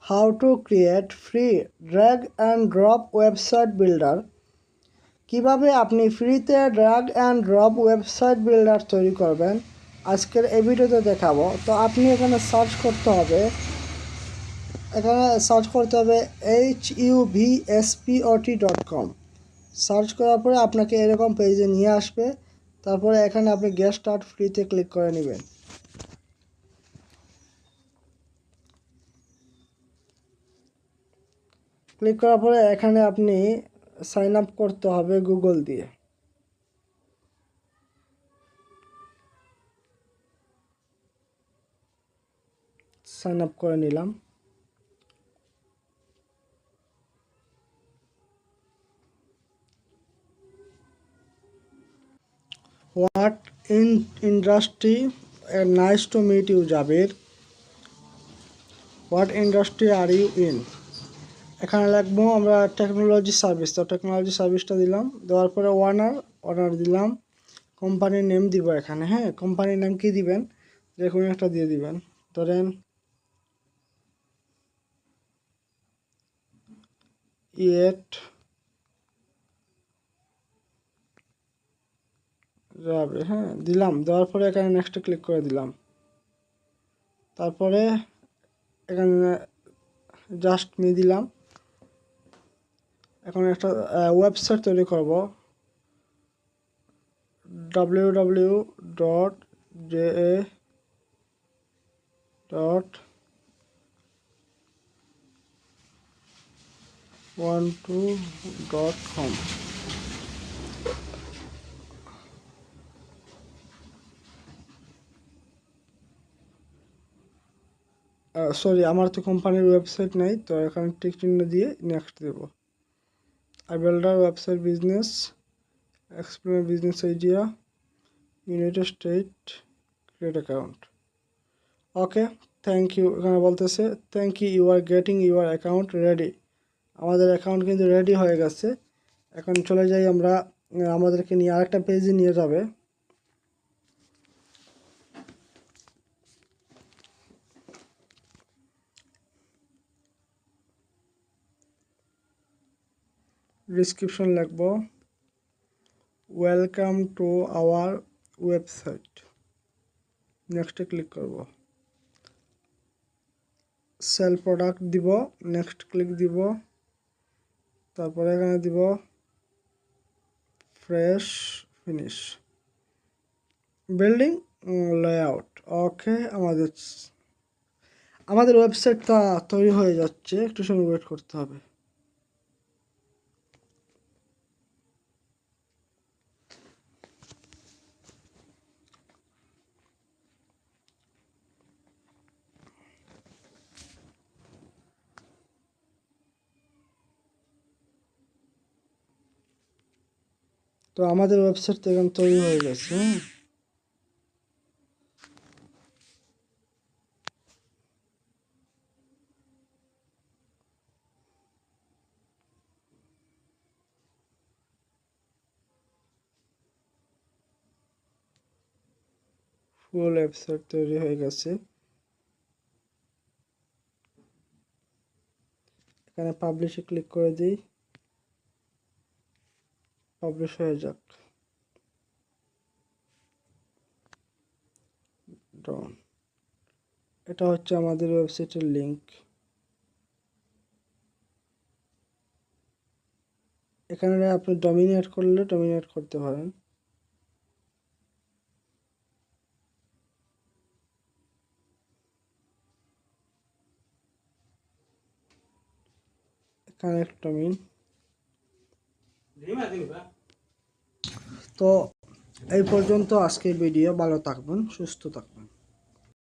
How to create free drag and drop website builder. কিভাবে আপনি ফ্রিতে drag and drop website builder তৈরি করবেন আজকের এই ভিডিওতে দেখাবো। তো আপনি এখানে সার্চ করতে হবে huvspot.com। সার্চ করার পরে আপনাকে এরকম পেজে নিয়ে আসবে। তারপরে এখানে আপনি গেট স্টার্ট ফ্রিতে ক্লিক করে নেবেন। ক্লিক করার পরে এখানে আপনি সাইন আপ করতে হবে গুগল দিয়ে। সাইন আপ করে নিলাম। What industry, nice to meet you Jabir. What industry are you in. এখানে লিখবো আমরা টেকনোলজি সার্ভিস। তো টেকনোলজি সার্ভিসটা দিলাম। দেওয়ার পরে অনার দিলাম। কোম্পানির নেম দিব এখানে। হ্যাঁ, কোম্পানির নেম কি দিবেন, যে কোনো একটা দিয়ে দিবেন। ধরেন ইয়েট যাবে। হ্যাঁ, দিলাম। দেওয়ার পরে এখানে নেক্সট ক্লিক করে দিলাম। তারপরে এখানে জাস্ট মি দিলাম। এখন একটা ওয়েবসাইট তৈরি করব। www.ja.12.com। সরি, আমার তো কোম্পানির ওয়েবসাইট নেই, তো এখানে টিক চিহ্ন দিয়ে নেক্সট দেব। I build a website business, explain business idea, United States, create account. Okay, thank you. এখানে বলতেছে thank you, you are getting your account ready. আমাদের অ্যাকাউন্ট কিন্তু রেডি হয়ে গেছে। এখন চলে যাই আমরা, আমাদেরকে নিয়ে আরেকটা পেজে নিয়ে যাবে। ডিসক্রিপশন লিখবো ওয়েলকাম টু আওয়ার ওয়েবসাইট। নেক্সটে ক্লিক করব। সেল প্রোডাক্ট দিব, নেক্সট ক্লিক দিব। তারপরে এখানে দিব ফ্রেশ ফিনিশ বিল্ডিং লেআউট। ওকে, আমাদের ওয়েবসাইটটা তৈরি হয়ে যাচ্ছে, একটু সময় ওয়েট করতে হবে। তো আমাদের ওয়েবসাইট এখন তৈরি হয়ে গেছে। ফুল ওয়েবসাইট তৈরি হয়ে গেছে। এখানে পাবলিশে ক্লিক করে দিই, পাবলিশ হয়ে যাক। ডাউন। এটা হচ্ছে আমাদের ওয়েবসাইটের লিংক। এখানে আপনি ডমিনেট করলে ডমিনেট করতে পারেন। কানেক্ট ডমিন। তো এই পর্যন্ত আজকের ভিডিও। ভালো থাকবেন, সুস্থ থাকবেন।